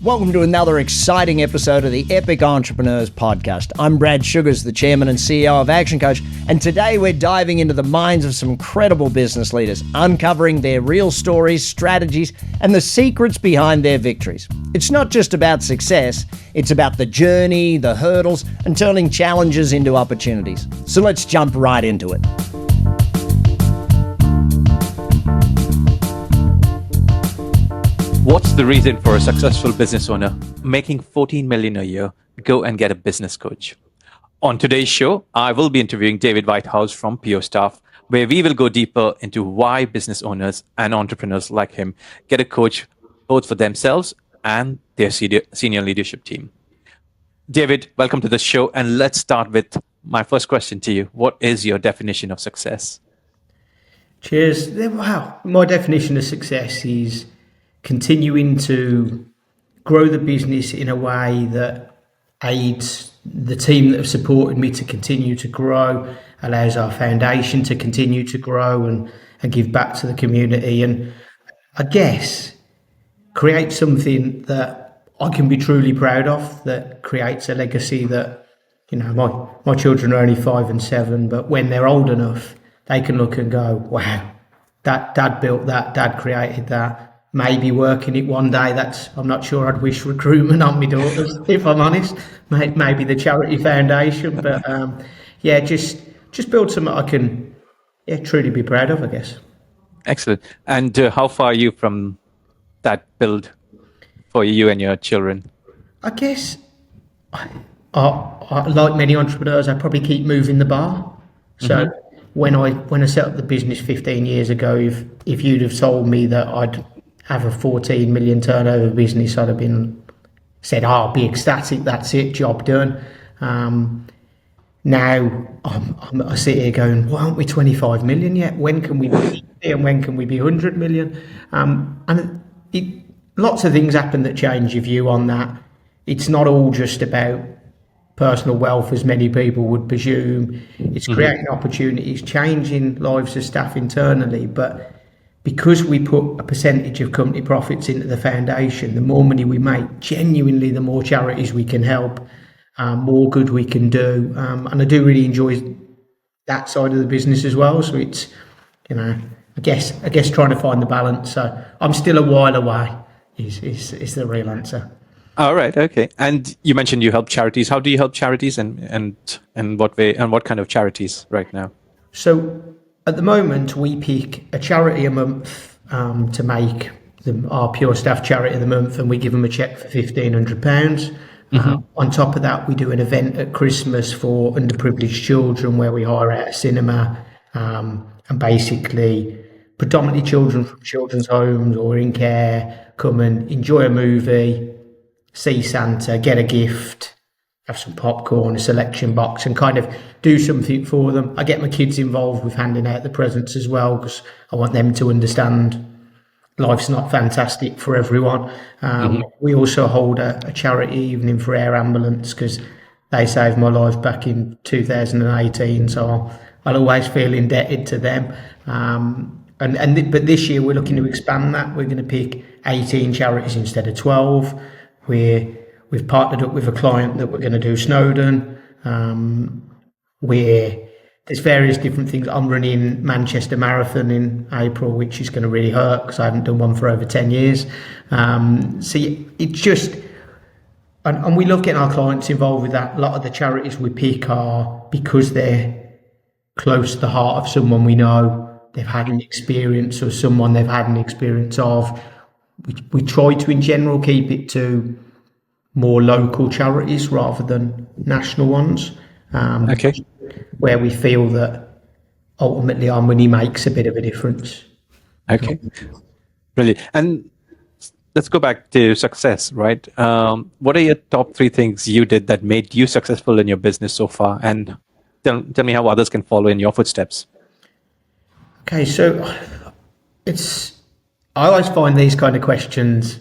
Welcome to another exciting episode of the Epic Entrepreneurs Podcast. I'm Brad Sugars, the Chairman and CEO of Actioncoach, and today we're diving into the minds of some credible business leaders, uncovering their real stories, strategies, and the secrets behind their victories. It's not just about success, it's about the journey, the hurdles, and turning challenges into opportunities. So let's jump right into it. What's the reason for a successful business owner making $14 million a year go and get a business coach? On today's show, I will be interviewing David Whitehouse from PO Staff, where we will go deeper into why business owners and entrepreneurs like him get a coach both for themselves and their senior leadership team. David, welcome to the show. And let's start with my first question to you. What is your definition of success? Cheers. Wow. My definition of success is continuing to grow the business in a way that aids the team that have supported me to continue to grow, allows our foundation to continue to grow and give back to the community, and I guess create something that I can be truly proud of, that creates a legacy that, you know, my children are only 5 and 7, but when they're old enough, they can look and go, wow, that dad built that, dad created that. Maybe working it one day, I'm not sure I'd wish recruitment on my daughters, if I'm honest. Maybe the charity foundation, but just build something I can truly be proud of, I guess. Excellent. And how far are you from that build for you and your children? I guess, I like many entrepreneurs, I probably keep moving the bar. So when I set up the business 15 years ago, if you'd have told me that I'd have a 14 million turnover business, I'd have said, I'll be ecstatic, that's it, job done. Now I sit here going, why aren't we 25 million yet? When can we be 50 and when can we be 100 million? Lots of things happen that change your view on that. It's not all just about personal wealth, as many people would presume. It's creating opportunities, changing lives of staff internally, but because we put a percentage of company profits into the foundation, the more money we make, genuinely, the more charities we can help, more good we can do. And I do really enjoy that side of the business as well. So it's, I guess trying to find the balance. So I'm still a while away is the real answer. All right. Okay. And you mentioned you help charities. How do you help charities and what way and what kind of charities right now? So at the moment, we pick a charity a month to make our Pure Staff charity of the month, and we give them a cheque for £1,500. On top of that, we do an event at Christmas for underprivileged children where we hire out a cinema and basically predominantly children from children's homes or in care come and enjoy a movie, see Santa, get a gift, have some popcorn, a selection box, and kind of do something for them. I get my kids involved with handing out the presents as well because I want them to understand life's not fantastic for everyone. We also hold a charity evening for air ambulance because they saved my life back in 2018, so I'll always feel indebted to them. But this year we're looking to expand that. We're going to pick 18 charities instead of 12. We've partnered up with a client that we're going to do Snowdon. There's various different things. I'm running Manchester Marathon in April, which is going to really hurt because I haven't done one for over 10 years. So it's just, and we love getting our clients involved with that. A lot of the charities we pick are because they're close to the heart of someone we know, they've had an experience or someone they've had an experience of. We try to, in general, keep it to more local charities rather than national ones. Where we feel that ultimately our money makes a bit of a difference. Okay, brilliant. And let's go back to success, right? What are your top 3 things you did that made you successful in your business so far? And tell me how others can follow in your footsteps. Okay, so I always find these kind of questions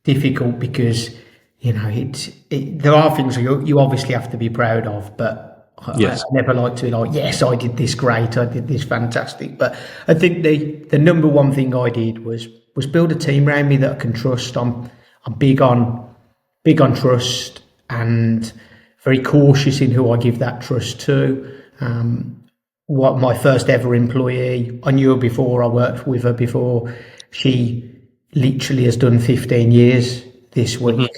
difficult because, there are things you obviously have to be proud of, but yes. I never like to be like, yes, I did this great, I did this fantastic. But I think the number one thing I did was build a team around me that I can trust. I'm big on big on trust and very cautious in who I give that trust to. What my first ever employee, I knew her before, I worked with her before. She literally has done 15 years this week.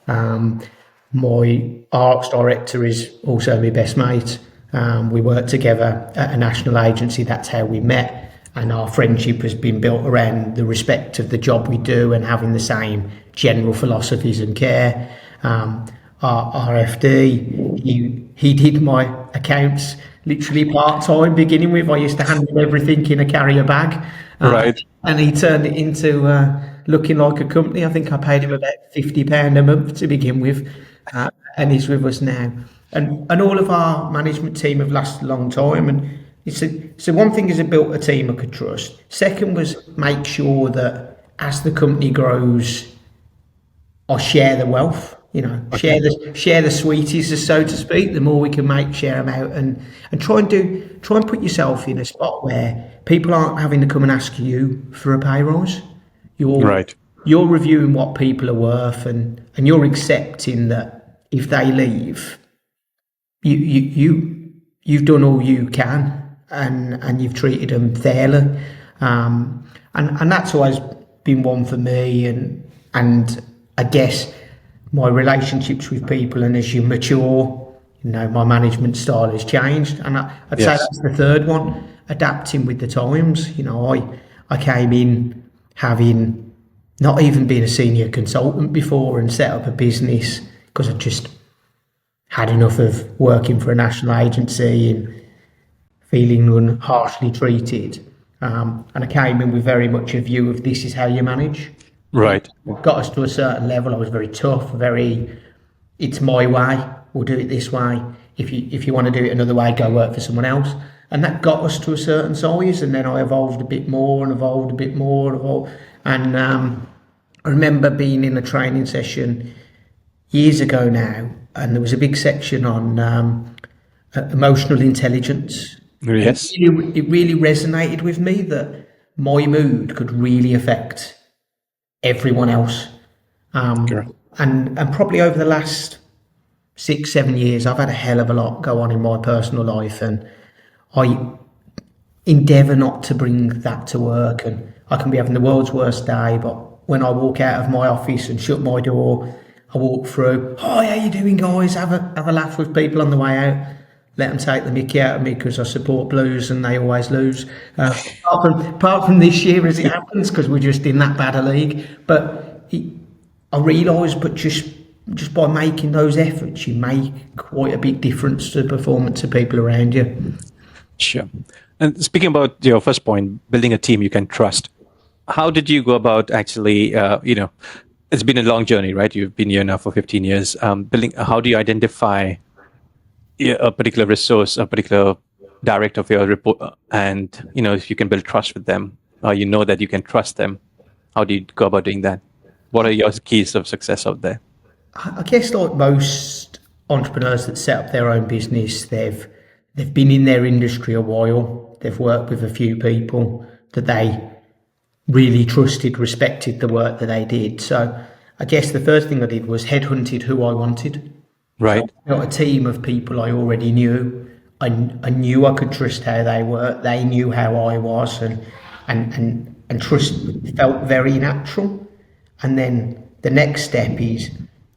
My arts director is also my best mate. We worked together at a national agency. That's how we met. And our friendship has been built around the respect of the job we do and having the same general philosophies and care. Our FD, he did my accounts literally part-time beginning with. I used to handle everything in a carrier bag. Right. And he turned it into looking like a company. I think I paid him about £50 a month to begin with, and he's with us now. And all of our management team have lasted a long time. And so one thing is, I built a team I could trust. Second was make sure that as the company grows, I share the wealth. Share the sweeties, so to speak. The more we can share them out, and try and put yourself in a spot where people aren't having to come and ask you for a pay rise. You're reviewing what people are worth, and you're accepting that if they leave, you've done all you can, and you've treated them fairly, and that's always been one for me, and I guess my relationships with people, and as you mature, my management style has changed, and I'd say that's the third one, adapting with the times. I came in having not even been a senior consultant before and set up a business because I just had enough of working for a national agency and feeling harshly treated, and I came in with very much a view of this is how you manage. Right. Got us to a certain level. I was very tough, it's my way, we'll do it this way. If you want to do it another way, go work for someone else. And that got us to a certain size, and then I evolved a bit more. And I remember being in a training session years ago now, and there was a big section on emotional intelligence. Yes. It really resonated with me that my mood could really affect everyone else. And probably over the last 6-7 years, I've had a hell of a lot go on in my personal life, and I endeavour not to bring that to work. And I can be having the world's worst day, but when I walk out of my office and shut my door, I walk through, how you doing, guys? Have a laugh with people on the way out. Let them take the mickey out of me because I support Blues and they always lose. Apart from this year, as it happens, because we're just in that bad a league. But I realise, but just by making those efforts, you make quite a big difference to the performance of people around you. Sure. And speaking about your first point, building a team you can trust, how did you go about actually, it's been a long journey, right? You've been here now for 15 years. How do you identify a particular resource, a particular director of your report, and if you can build trust with them, or that you can trust them? How do you go about doing that? What are your keys of success out there? I guess like most entrepreneurs that set up their own business, they've been in their industry a while. They've worked with a few people that they really trusted, respected the work that they did. So I guess the first thing I did was headhunted who I wanted. Right. So I got a team of people I already knew. I knew I could trust how they were. They knew how I was, and trust felt very natural. And then the next step is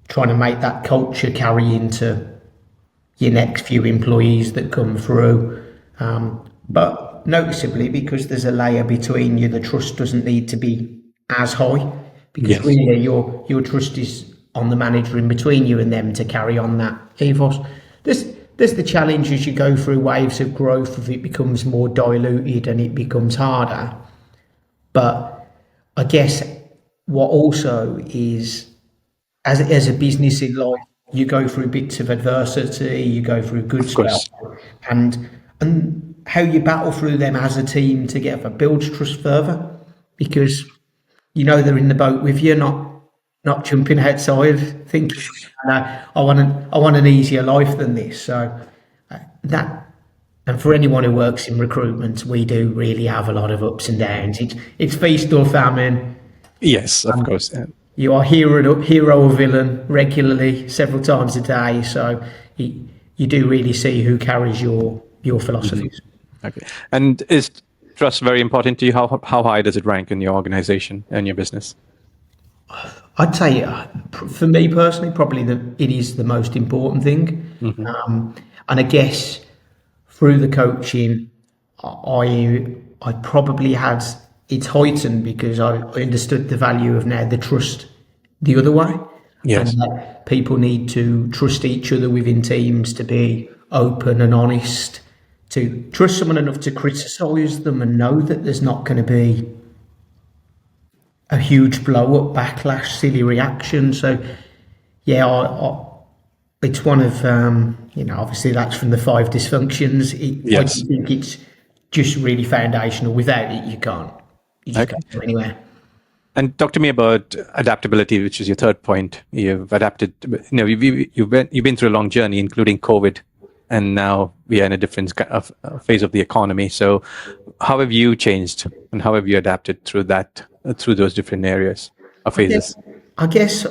trying to make that culture carry into your next few employees that come through. But noticeably, because there's a layer between you, the trust doesn't need to be as high, because really your trust is on the manager in between you and them to carry on that ethos. There's the challenge as you go through waves of growth, if it becomes more diluted and it becomes harder. But I guess what also is, as a business in life, you go through bits of adversity, you go through good spells, and how you battle through them as a team together builds trust further, because they're in the boat with you, not jumping outside thinking I want an easier life than this. So and for anyone who works in recruitment, we do really have a lot of ups and downs. It's feast or famine. Yes, of course. you are hero or villain regularly, several times a day. So you do really see who carries your philosophies. Okay. And is trust very important to you? How high does it rank in your organization and your business? I'd say, for me personally, probably it is the most important thing. And I guess through the coaching, I probably had it's heightened because I understood the value of now the trust the other way, Yes. and that people need to trust each other within teams, to be open and honest, to trust someone enough to criticise them and know that there's not going to be a huge blow up, backlash, silly reaction. So, yeah, it's one of obviously that's from the 5 dysfunctions. I Yes. think it's just really foundational. Without it, you just can't go anywhere. And talk to me about adaptability, which is your third point. You've adapted. You've been through a long journey, including COVID, and now we are in a different phase of the economy. So, how have you changed, and how have you adapted through those different areas or phases? I guess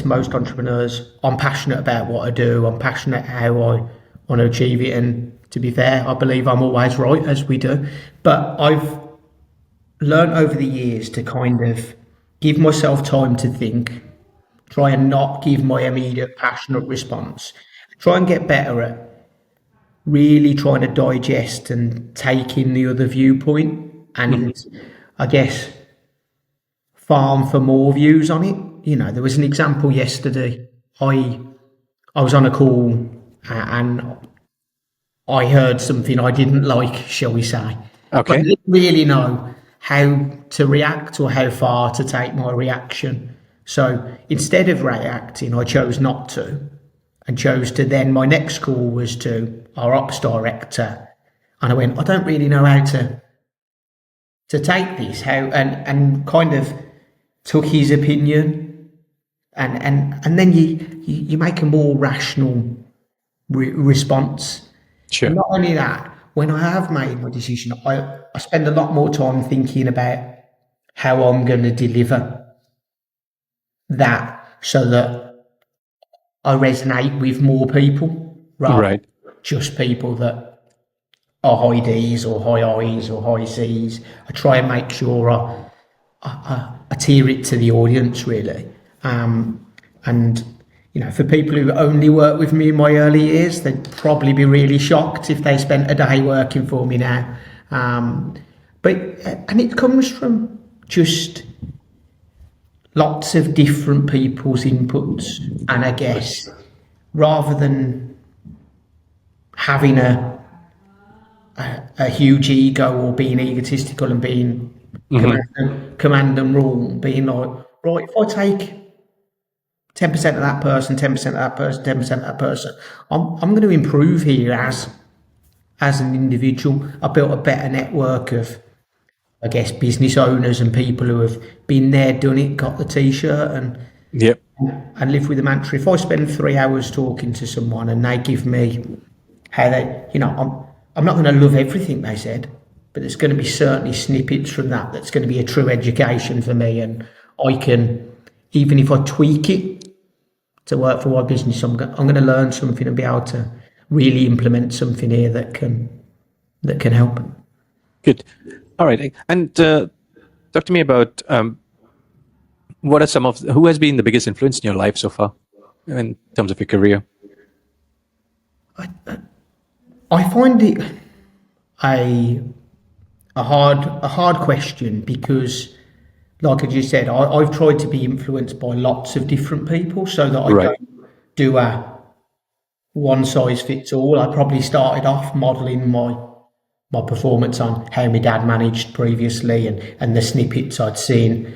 most entrepreneurs, I'm passionate about what I do. I'm passionate how I want to achieve it, and to be fair, I believe I'm always right, as we do. But I've learned over the years to kind of give myself time to think, try and not give my immediate passionate response, try and get better at really trying to digest and take in the other viewpoint, and I guess farm for more views on it. There was an example yesterday. I was on a call and I heard something I didn't like, shall we say. But I Okay. didn't really know how to react or how far to take my reaction. So instead of reacting, I chose not to, and chose to then, my next call was to our ops director. And I went, I don't really know how to take this, and kind of took his opinion, and then you make a more rational response. Sure. And not only that, when I have made my decision, I spend a lot more time thinking about how I'm going to deliver that so that I resonate with more people rather Right. than just people that are high D's or high I's or high C's. I try and make sure I tier it to the audience, really. And for people who only worked with me in my early years, they'd probably be really shocked if they spent a day working for me now. And it comes from just lots of different people's inputs. And I guess rather than having a huge ego or being egotistical and being command and rule, being like, right, if I take 10% of that person, 10% of that person, 10% of that person, I'm going to improve here as an individual. I built a better network of, I guess, business owners and people who have been there, done it, got the t-shirt, and Yep. live with the mantra. If I spend 3 hours talking to someone and they give me how they, I'm not going to love everything they said, but there's going to be certainly snippets from that's going to be a true education for me, and I can, even if I tweak it to work for my business, I'm going to learn something and be able to really implement something here that can help. Good. All right. And talk to me about what are who has been the biggest influence in your life so far in terms of your career? I find it a hard question because, like I just said, I've tried to be influenced by lots of different people so that I don't do a one size fits all. I probably started off modelling my performance on how my dad managed previously and the snippets I'd seen.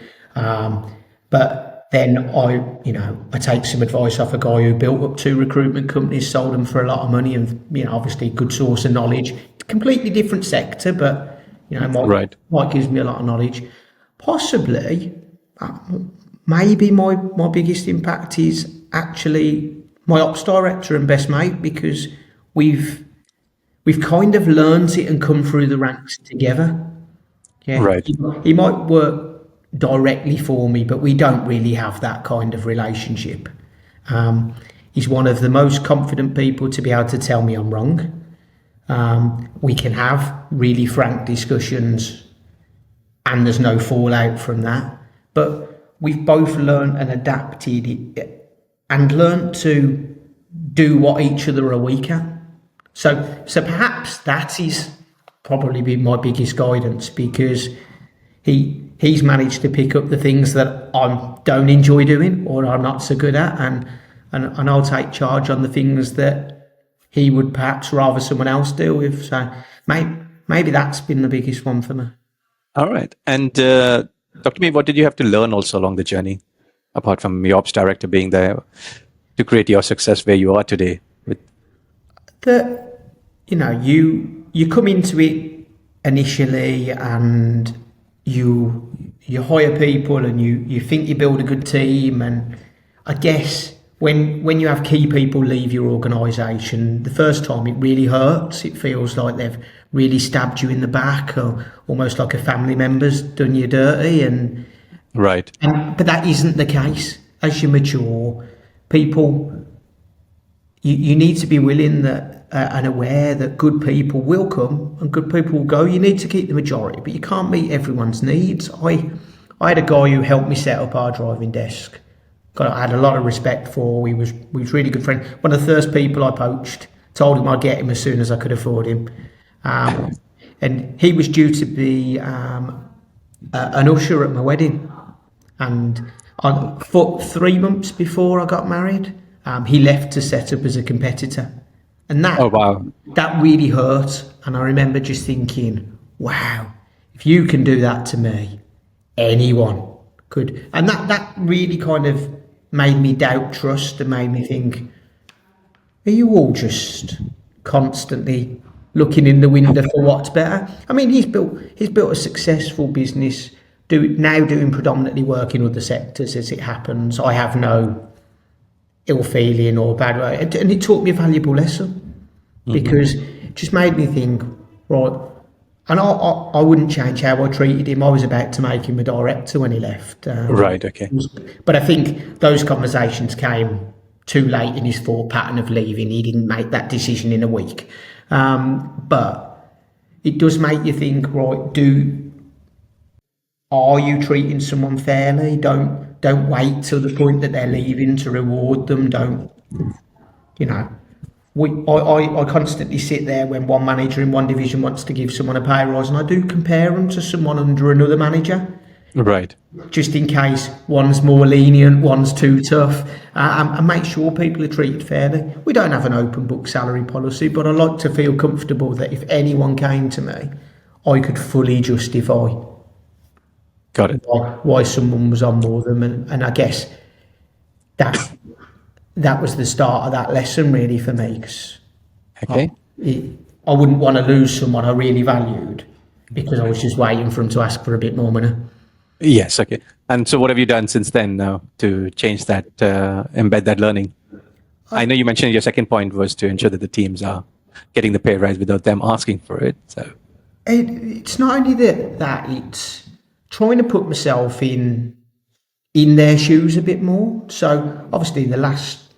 But then I take some advice off a guy who built up 2 recruitment companies, sold them for a lot of money, and obviously good source of knowledge. Completely different sector, but Mike gives me a lot of knowledge. Possibly, maybe my biggest impact is actually my ops director and best mate, because we've kind of learned it and come through the ranks together. Yeah, Right. he might work directly for me, but we don't really have that kind of relationship. He's one of the most confident people to be able to tell me I'm wrong. We can have really frank discussions and there's no fallout from that. But we've both learned and adapted and learned to do what each other are weak at. So perhaps that is probably been my biggest guidance, because he's managed to pick up the things that I don't enjoy doing or I'm not so good at, and I'll take charge on the things that he would perhaps rather someone else deal with. So maybe that's been the biggest one for me. All right. And talk to me, what did you have to learn also along the journey, apart from your ops director being there to create your success where you are today? That, you come into it initially and you hire people and you think you build a good team, and I guess when you have key people leave your organisation, the first time it really hurts. It feels like they've really stabbed you in the back, or almost like a family member's done you dirty. And right. But that isn't the case. As you mature, people, you need to be willing that and aware that good people will come and good people will go. You need to keep the majority, but you can't meet everyone's needs. I had a guy who helped me set up our driving desk. I had a lot of respect for. We was really good friends. One of the first people I poached, told him I'd get him as soon as I could afford him. And he was due to be an usher at my wedding. And for 3 months before I got married, he left to set up as a competitor. And that really hurt. And I remember just thinking, wow, if you can do that to me, anyone could. And that really kind of made me doubt trust and made me think, are you all just constantly looking in the window for what's better? I mean, he's built a successful business, doing predominantly work in other sectors as it happens. I have no ill feeling or bad way, and it taught me a valuable lesson, because it just made me think, right. And I wouldn't change how I treated him. I was about to make him a director when he left. Right, okay. But I think those conversations came too late in his thought pattern of leaving. He didn't make that decision in a week. But it does make you think, right, are you treating someone fairly? Don't wait till the point that they're leaving to reward them. I constantly sit there when one manager in one division wants to give someone a pay rise, and I do compare them to someone under another manager. Right. Just in case one's more lenient, one's too tough, and make sure people are treated fairly. We don't have an open book salary policy, but I like to feel comfortable that if anyone came to me, I could fully justify Got it. why someone was on more than them. And I guess that was the start of that lesson, really, for me. Okay. I wouldn't want to lose someone I really valued because I was just waiting for them to ask for a bit more money. Yes, okay. And so what have you done since then now to change that, embed that learning? I know you mentioned your second point was to ensure that the teams are getting the pay rise without them asking for it. So it's not only that it's trying to put myself in their shoes a bit more. So obviously the last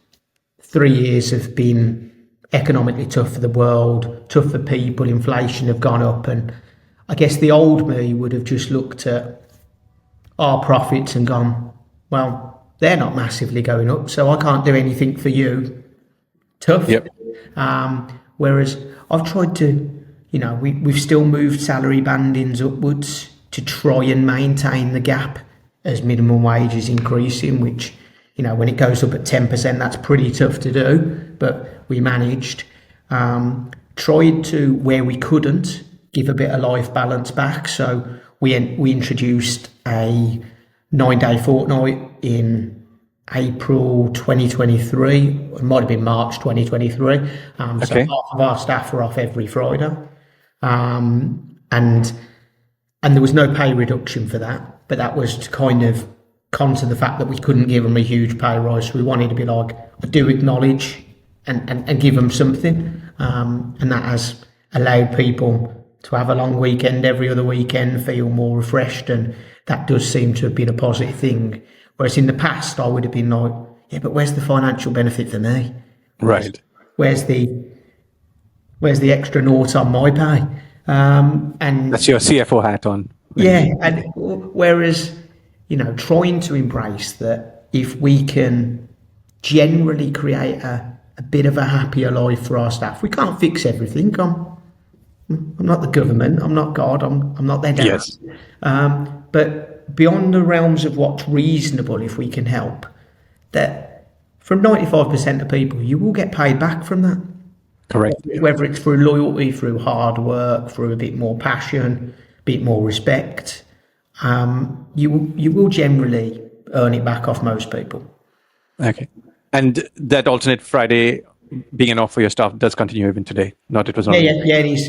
3 years have been economically tough for the world, tough for people, inflation have gone up, and I guess the old me would have just looked at our profits and gone, well, they're not massively going up, so I can't do anything for you. Tough. Yep. Whereas I've tried to, we've still moved salary bandings upwards to try and maintain the gap as minimum wage is increasing, which, when it goes up at 10%, that's pretty tough to do, but we managed. Tried to, where we couldn't, give a bit of life balance back. So we introduced a 9-day fortnight in April 2023. It might have been March 2023. Okay. So half of our staff were off every Friday. And there was no pay reduction for that, but that was to kind of counter the fact that we couldn't give them a huge pay rise. So we wanted to be like, I do acknowledge and give them something. And that has allowed people to have a long weekend every other weekend, feel more refreshed. And that does seem to have been a positive thing. Whereas in the past, I would have been like, yeah, but where's the financial benefit for me? Right. Where's the extra nought on my pay? And That's your CFO hat on. yeah, and whereas, trying to embrace that if we can generally create a bit of a happier life for our staff, we can't fix everything. I'm not the government. I'm not God. I'm not their dad. Yes. But beyond the realms of what's reasonable, if we can help, that from 95% of people, you will get paid back from that. Correct. Whether it's through loyalty, through hard work, through a bit more passion, a bit more respect, you will generally earn it back off most people. Okay. And that alternate Friday being an offer for your staff does continue even today. Not it was only. Yeah. It is.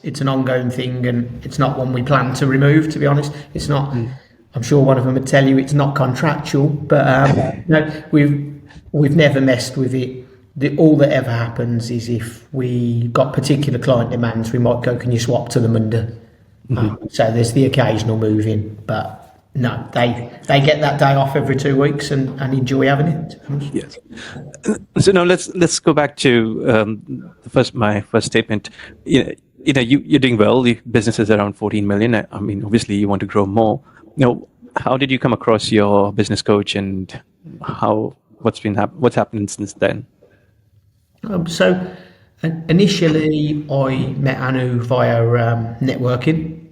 It's an ongoing thing, and it's not one we plan to remove. To be honest, it's not. I'm sure one of them would tell you it's not contractual, but no, we've never messed with it. All that ever happens is if we got particular client demands, we might go, can you swap to the Monday? So there's the occasional move in, but no, they get that day off every 2 weeks and enjoy having it. Yes. So now let's go back to my first statement. You're doing well. The business is around 14 million. I mean, obviously you want to grow more. How did you come across your business coach, and what's happened since then? So initially I met Anu via networking,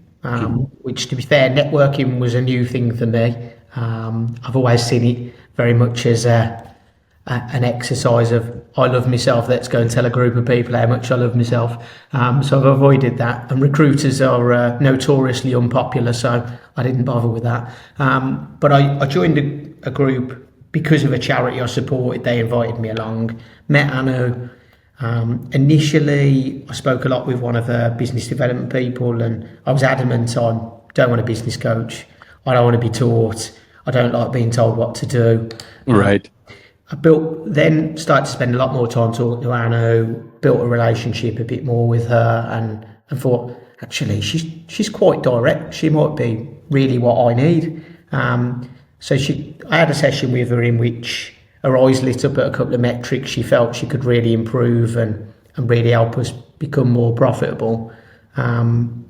which, to be fair, networking was a new thing for me. I've always seen it very much as an exercise of, I love myself, let's go and tell a group of people how much I love myself. So I've avoided that, and recruiters are notoriously unpopular, so I didn't bother with that. But I joined a group because of a charity I supported. They invited me along, met Anu. Initially, I spoke a lot with one of her business development people, and I was adamant on, don't want a business coach. I don't want to be taught. I don't like being told what to do. Right. I then started to spend a lot more time talking to Anu, built a relationship a bit more with her, and thought, actually, she's quite direct. She might be really what I need. So I had a session with her in which her eyes lit up at a couple of metrics she felt she could really improve and really help us become more profitable. And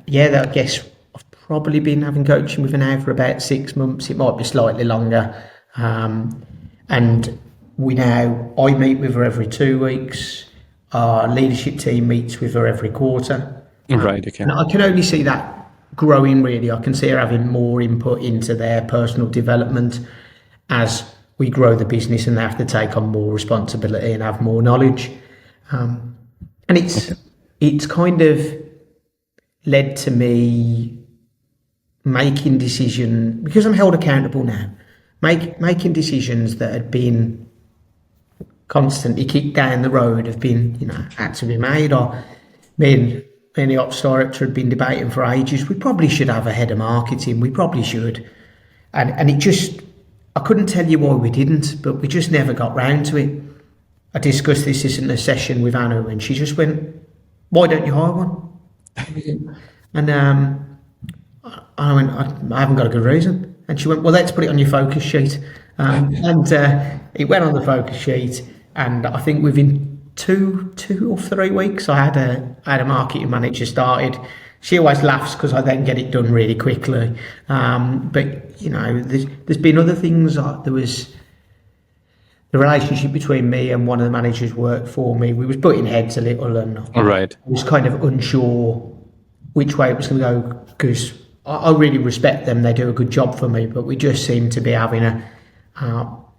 yeah, I guess I've probably been having coaching with her now for about 6 months. It might be slightly longer. And I meet with her every 2 weeks. Our leadership team meets with her every quarter. Right, okay. And I can only see that growing, really. I can see her having more input into their personal development as we grow the business, and they have to take on more responsibility and have more knowledge. And it's kind of led to me making decisions, because I'm held accountable now, making decisions that had been constantly kicked down the road have been, had to be made. Or me and the ops director had been debating for ages, we probably should have a head of marketing, we probably should. And it just, I couldn't tell you why we didn't, but we just never got round to it. I discussed this in a session with Anu, and she just went, why don't you hire one? And I went, I haven't got a good reason. And she went, well, let's put it on your focus sheet. And it went on the focus sheet, and I think within two or 3 weeks, I had a marketing manager started. She always laughs because I then get it done really quickly. But there's been other things. There was the relationship between me and one of the managers worked for me. We was butting heads a little, and Right. I was kind of unsure which way it was going to go, because I really respect them. They do a good job for me, but we just seemed to be having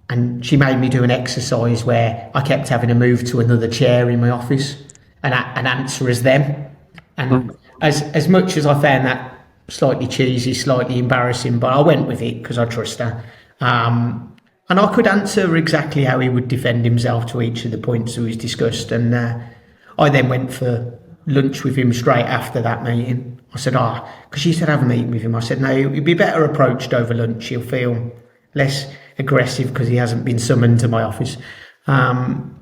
and she made me do an exercise where I kept having to move to another chair in my office and answer as them. And as much as I found that slightly cheesy, slightly embarrassing, but I went with it because I trust her. And I could answer exactly how he would defend himself to each of the points that was discussed. And I then went for lunch with him straight after that meeting. I said, because she said have a meeting with him. I said, no, he'd be better approached over lunch. He'll feel less aggressive because he hasn't been summoned to my office. And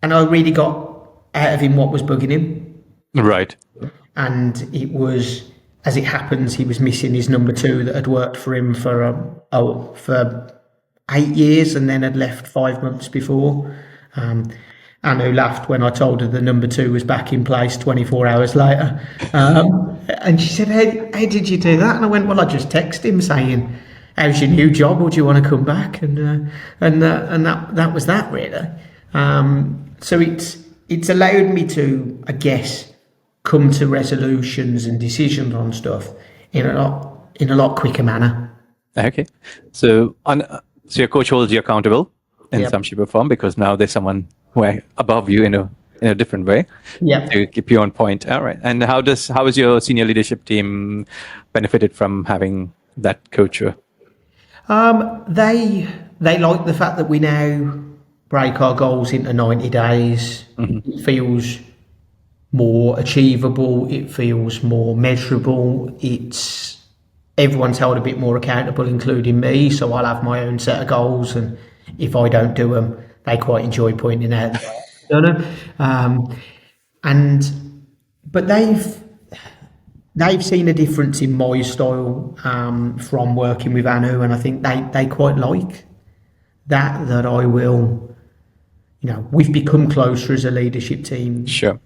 I really got out of him what was bugging him. Right. And it was as it happens, he was missing his number two that had worked for him for 8 years and then had left 5 months before. Anu laughed when I told her the number two was back in place 24 hours later. And she said, how did you do that? And I went, well, I just texted him saying, how's your new job? Or do you want to come back? And that was that, really. So it's allowed me to, I guess, come to resolutions and decisions on stuff in a lot quicker manner. Okay. So your coach holds you accountable in some shape or form, because now there's someone who are above you in a different way to keep you on point. All right. And how is your senior leadership team benefited from having that coach? They like the fact that we now break our goals into 90 days. It feels more achievable. It feels more measurable. Everyone's held a bit more accountable, including me. So I'll have my own set of goals, and if I don't do them, they quite enjoy pointing out that I've done them. But they've seen a difference in my style from working with Anu, and I think they quite like that I will. We've become closer as a leadership team. Sure.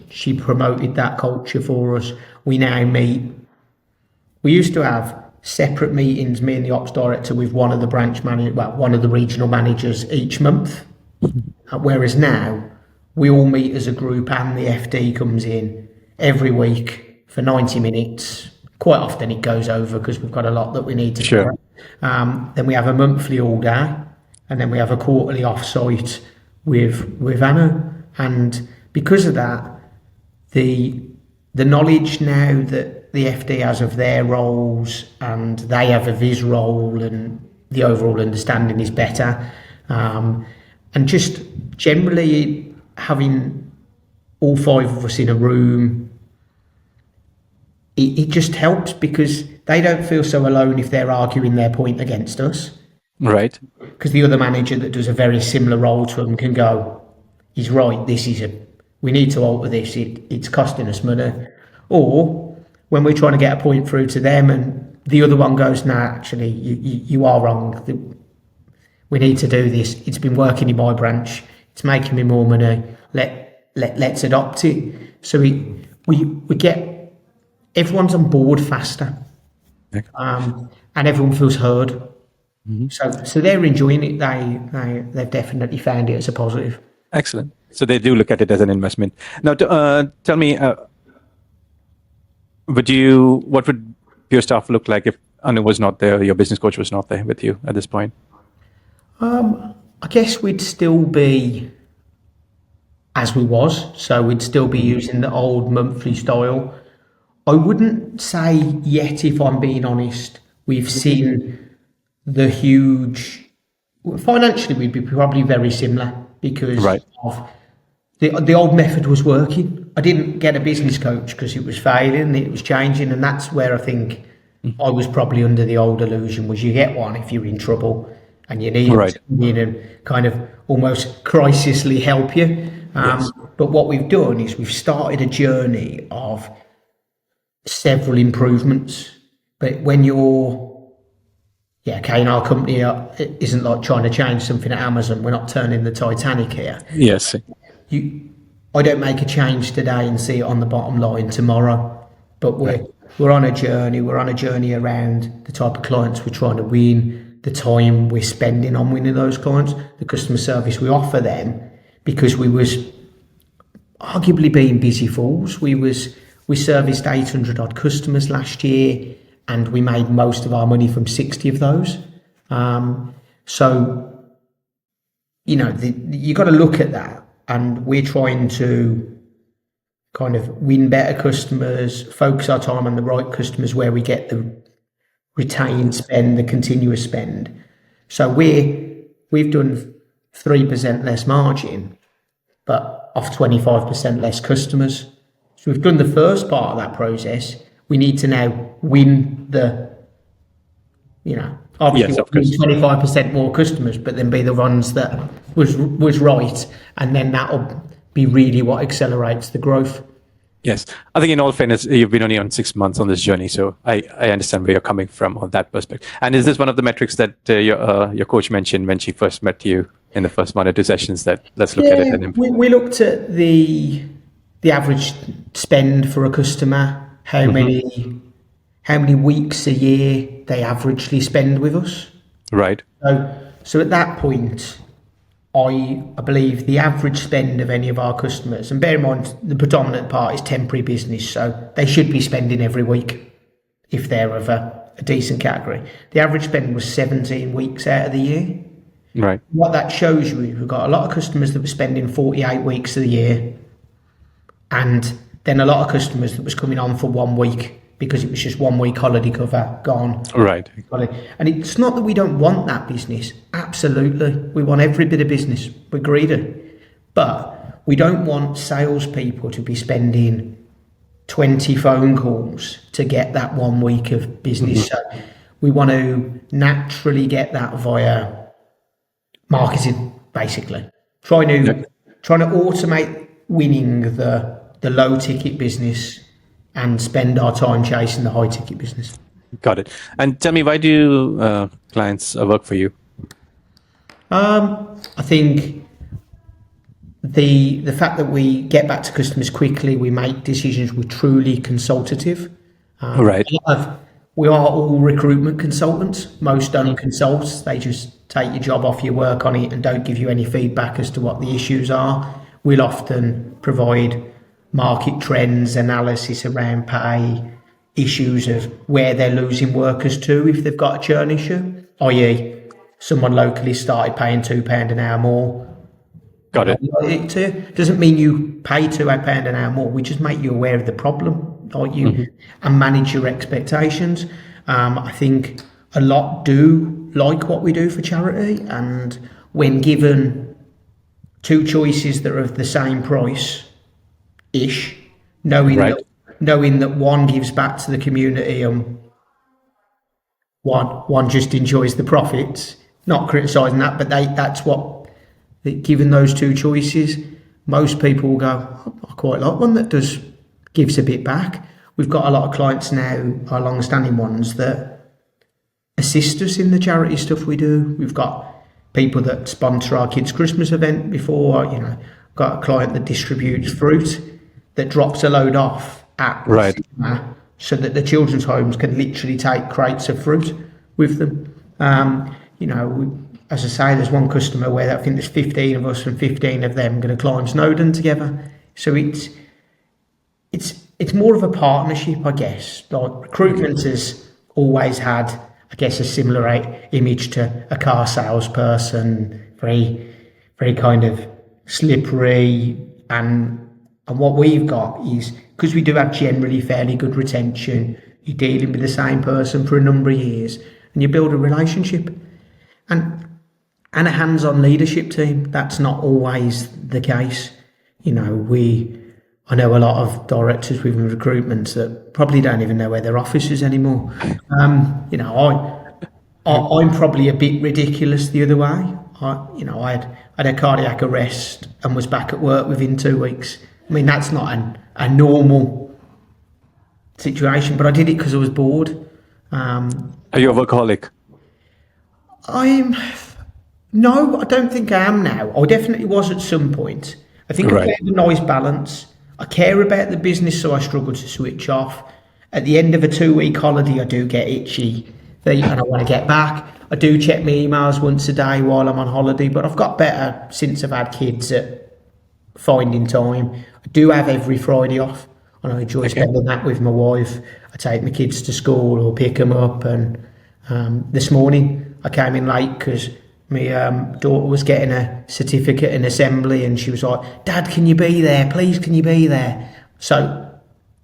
She promoted that culture for us. We now meet. We used to have separate meetings, me and the ops director, with one of the one of the regional managers each month. Whereas now we all meet as a group, and the FD comes in every week for 90 minutes. Quite often it goes over because we've got a lot that we need to do. Then we have a monthly all day, and then we have a quarterly off-site with Anna. And because of that, the knowledge now that the FD has of their roles, and they have a Viz role, and the overall understanding is better. And just generally having all 5 of us in a room, it just helps, because they don't feel so alone if they're arguing their point against us. Right. Because the other manager that does a very similar role to them can go, he's right, we need to alter this, it's costing us money. Or when we're trying to get a point through to them and the other one goes, no, actually, you are wrong. We need to do this. It's been working in my branch. It's making me more money. Let's adopt it. So we get, everyone's on board faster. Okay. And everyone feels heard. So they're enjoying it. They've definitely found it as a positive. Excellent. So they do look at it as an investment. Now, tell me, what would your staff look like if Anu was not there, your business coach was not there with you at this point? I guess we'd still be as we was. So we'd still be using the old monthly style. I wouldn't say yet, if I'm being honest, we've seen the huge. Financially, we'd be probably very similar, because of the old method was working. I didn't get a business coach because it was failing, it was changing, and that's where I think I was probably under the old illusion, was you get one if you're in trouble and you need to come in and kind of almost crisisly help you. But what we've done is we've started a journey of several improvements. But when you're, in our company it isn't like trying to change something at Amazon. We're not turning the Titanic here. Yes. I don't make a change today and see it on the bottom line tomorrow. But we're on a journey. We're on a journey around the type of clients we're trying to win, the time we're spending on winning those clients, the customer service we offer them, because we was arguably being busy fools. We serviced 800 odd customers last year, and we made most of our money from 60 of those. So, you got to look at that, and we're trying to kind of win better customers, focus our time on the right customers where we get the retained spend, the continuous spend. So we've done 3% less margin, but off 25% less customers. So we've done the first part of that process. We need to now win obviously win 25% more customers, but then be the ones that was right, and then that'll be really what accelerates the growth. Yes. I think in all fairness, you've been only on 6 months on this journey. So I understand where you're coming from on that perspective. And is this one of the metrics that your coach mentioned when she first met you in the first 1 or 2 sessions, that let's look at it? And we looked at the average spend for a customer, how many weeks a year they averagely spend with us. Right. So at that point, I believe the average spend of any of our customers, and bear in mind the predominant part is temporary business, so they should be spending every week if they're of a decent category. The average spend was 17 weeks out of the year. Right. What that shows you, we've got a lot of customers that were spending 48 weeks of the year, and then a lot of customers that was coming on for 1 week because it was just 1 week holiday cover gone. Right. And it's not that we don't want that business. Absolutely. We want every bit of business. We're greedy. But we don't want salespeople to be spending 20 phone calls to get that 1 week of business. So we want to naturally get that via marketing, basically. Trying to automate winning the low ticket business and spend our time chasing the high ticket business. Got it. And tell me, why do clients work for you? I think the fact that we get back to customers quickly, we make decisions, we're truly consultative. Right. We are all recruitment consultants. Most don't consult. They just take your job off, you work on it, and don't give you any feedback as to what the issues are. We'll often provide market trends, analysis around pay, issues of where they're losing workers to if they've got a churn issue, i.e. someone locally started paying £2 an hour more. Got it. It doesn't mean you pay £2 an hour more. We just make you aware of the problem, and manage your expectations. I think a lot do like what we do for charity, and when given 2 choices that are of the same price, knowing that one gives back to the community and one just enjoys the profits, not criticising that, but that's what, given those 2 choices, most people will go, I quite like one that gives a bit back. We've got a lot of clients now, our long-standing ones, that assist us in the charity stuff we do. We've got people that sponsor our kids' Christmas event before, got a client that distributes fruit, that drops a load off at so that the children's homes can literally take crates of fruit with them. As I say, there's one customer where I think there's 15 of us and 15 of them going to climb Snowdon together. So it's more of a partnership, I guess. Like recruitment has always had, I guess, a similar image to a car salesperson, very, very kind of slippery, and what we've got is, because we do have generally fairly good retention, you're dealing with the same person for a number of years, and you build a relationship. And a hands-on leadership team, that's not always the case. I know a lot of directors within recruitment that probably don't even know where their office is anymore. I'm probably a bit ridiculous the other way. I had a cardiac arrest and was back at work within 2 weeks. I mean, that's not a normal situation, but I did it because I was bored. Are you a workaholic? No, I don't think I am now. I definitely was at some point. I think I found a nice balance. I care about the business, so I struggle to switch off. At the end of a 2-week holiday, I do get itchy feet and I want to get back. I do check my emails once a day while I'm on holiday, but I've got better since I've had kids at finding time. I do have every Friday off, and I enjoy spending that with my wife. I take my kids to school or pick them up, and this morning I came in late because my daughter was getting a certificate in assembly, and she was like, "Dad, can you be there? Please, can you be there?" So,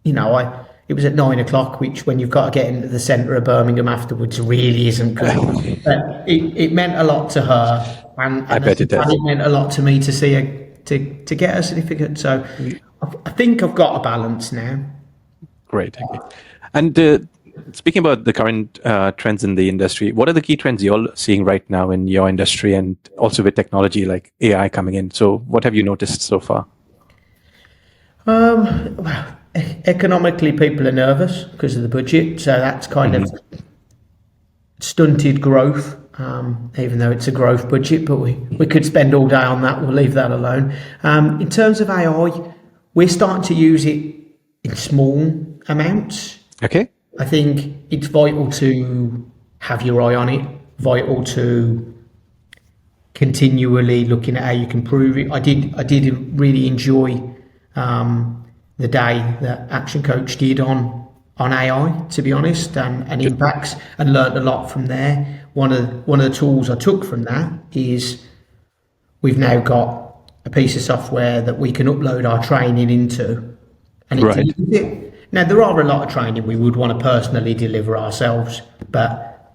it was at 9 o'clock, which when you've got to get into the centre of Birmingham afterwards really isn't good. But it meant a lot to her, and I bet it does. And it meant a lot to me to see her to get a certificate. So I think I've got a balance now. Great. Okay. And speaking about the current trends in the industry, what are the key trends you're seeing right now in your industry, and also with technology like AI coming in? So what have you noticed so far? Well, Economically, people are nervous because of the budget, so that's kind of stunted growth. Even though it's a growth budget, but we could spend all day on that. We'll leave that alone. In terms of AI, we're starting to use it in small amounts. Okay. I think it's vital to have your eye on it, vital to continually looking at how you can improve it. I did really enjoy the day that Actioncoach did on AI, to be honest, and impacts, and learned a lot from there. One of the tools I took from that is we've now got a piece of software that we can upload our training into, and it delivers it. Now, there are a lot of training we would want to personally deliver ourselves, but,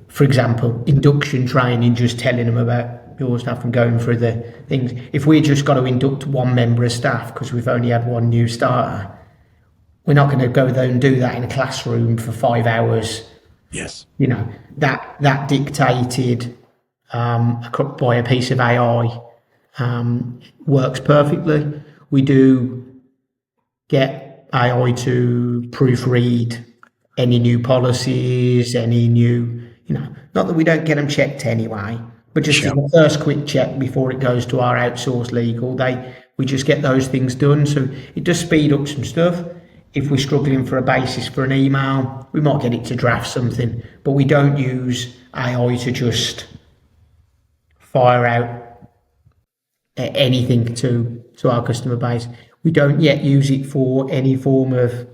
for example, induction training, just telling them about your stuff and going through the things. If we just got to induct one member of staff because we've only had one new starter, we're not going to go there and do that in a classroom for 5 hours. Yes. That dictated by a piece of AI works perfectly. We do get AI to proofread any new policies, any new, not that we don't get them checked anyway, but just as a first quick check before it goes to our outsourced legal, we just get those things done. So it does speed up some stuff. If we're struggling for a basis for an email, we might get it to draft something, but we don't use AI to just fire out anything to our customer base. We don't yet use it for any form of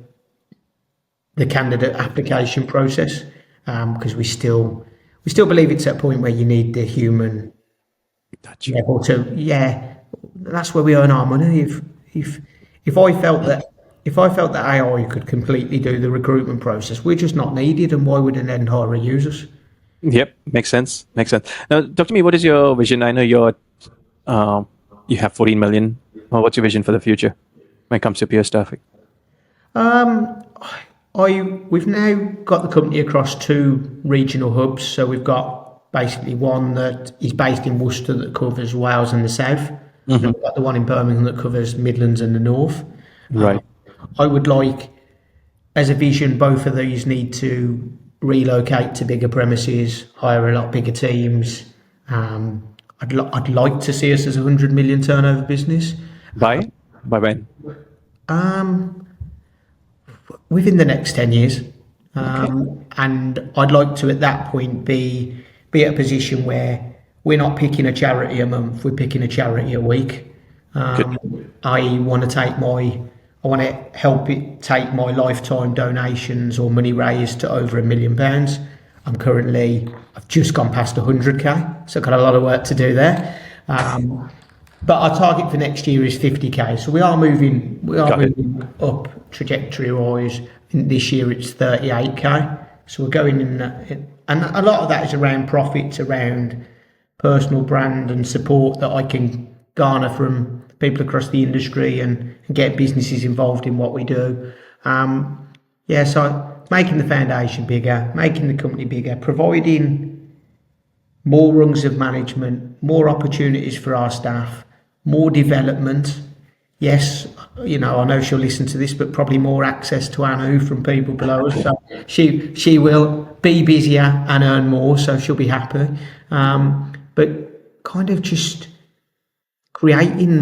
the candidate application process, because we still believe it's at a point where you need the human level to, that's where we earn our money. If I felt that AI could completely do the recruitment process, we're just not needed, and why would an end hirer use us? Yep, makes sense. Now, talk to me. What is your vision? I know you have 14 million. Well, what's your vision for the future when it comes to pure staffing? We've now got the company across 2 regional hubs. So we've got basically one that is based in Worcester that covers Wales and the South. And we've got the one in Birmingham that covers Midlands and the North. Right. I would like, as a vision, both of these need to relocate to bigger premises, hire a lot bigger teams. I'd like to see us as a 100 million turnover business. By when? Within the next 10 years. And I'd like to, at that point, be at a position where we're not picking a charity a month, we're picking a charity a week. I want to help it take my lifetime donations or money raised to over £1 million. I've just gone past 100k, so I've got a lot of work to do there. But our target for next year is 50k. So we are moving up trajectory wise. This year it's 38k. So we're going in that, and a lot of that is around profits, around personal brand and support that I can garner from people across the industry and get businesses involved in what we do. So making the foundation bigger, making the company bigger, providing more rungs of management, more opportunities for our staff, more development. Yes, I know she'll listen to this, but probably more access to Anu from people below us. So she will be busier and earn more, so she'll be happy. But kind of just creating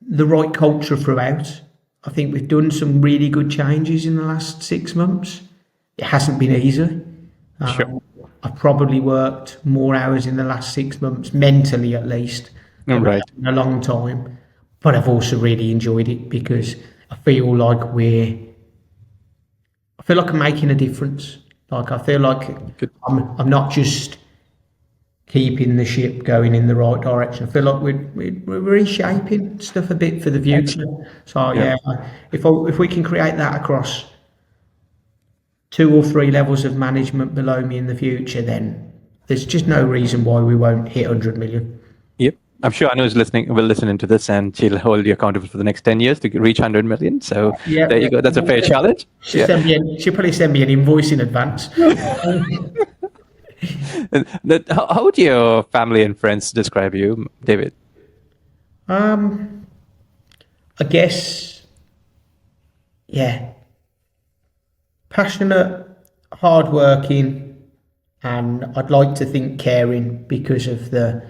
the right culture throughout. I think we've done some really good changes in the last 6 months. It hasn't been easy. I've probably worked more hours in the last 6 months, mentally at least, in a long time. But I've also really enjoyed it because I feel like I'm making a difference. Like I feel like I'm not just keeping the ship going in the right direction. I feel like we're reshaping stuff a bit for the future. So if we can create that across 2 or 3 levels of management below me in the future, then there's just no reason why we won't hit 100 million. Yep. I'm sure Anu is will listen into this, and she'll hold you accountable for the next 10 years to reach 100 million. So there you go. That's a fair challenge. She'll probably send me an invoice in advance. How would your family and friends describe you, David? I guess yeah, passionate, hardworking, and I'd like to think caring because of the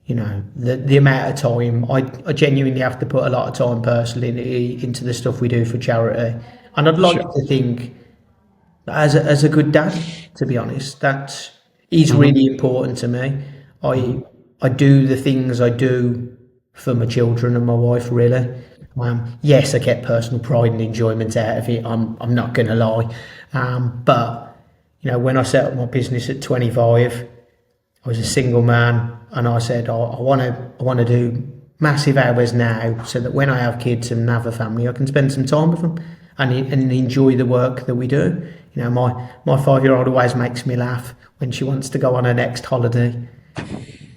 amount of time. I genuinely have to put a lot of time personally into the stuff we do for charity, and I'd like to think as a good dad, to be honest, that is really important to me. I do the things I do for my children and my wife, really. Yes, I get personal pride and enjoyment out of it. I'm not going to lie, but when I set up my business at 25, I was a single man, and I said, I want to do massive hours now, so that when I have kids and have a family, I can spend some time with them and enjoy the work that we do. My 5-year-old always makes me laugh when she wants to go on her next holiday.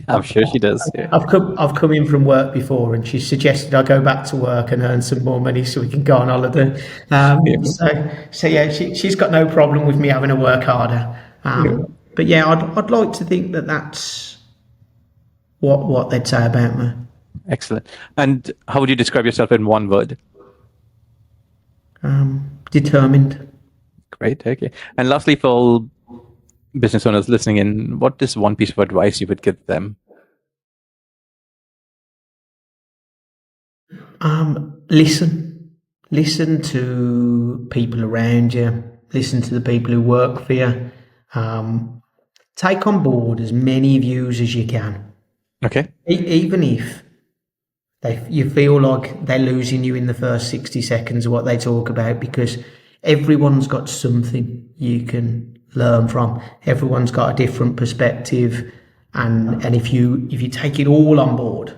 I'm sure she does. Yeah. I've come in from work before, and she suggested I go back to work and earn some more money so we can go on holiday. So yeah, she's got no problem with me having to work harder. But yeah, I'd like to think that that's what they'd say about me. Excellent. And how would you describe yourself in one word? Determined. Great. Okay. And lastly, for all business owners listening in, what is one piece of advice you would give them? Listen to people around you. Listen to the people who work for you. Take on board as many views as you can. Okay. Even if you feel like they're losing you in the first 60 seconds of what they talk about, because everyone's got something you can learn from. Everyone's got a different perspective, and if you take it all on board,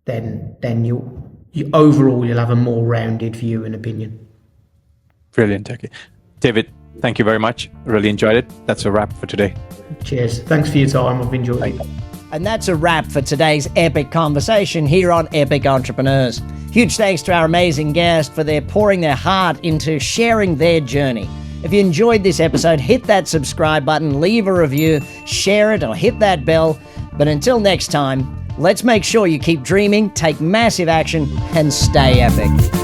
then you overall you'll have a more rounded view and opinion. Brilliant. Okay. David, thank you very much. Really enjoyed it. That's a wrap for today. Cheers. Thanks for your time. I've enjoyed it. And that's a wrap for today's epic conversation here on Epic Entrepreneurs. Huge thanks to our amazing guest for pouring their heart into sharing their journey. If you enjoyed this episode, hit that subscribe button, leave a review, share it, or hit that bell. But until next time, let's make sure you keep dreaming, take massive action, and stay epic.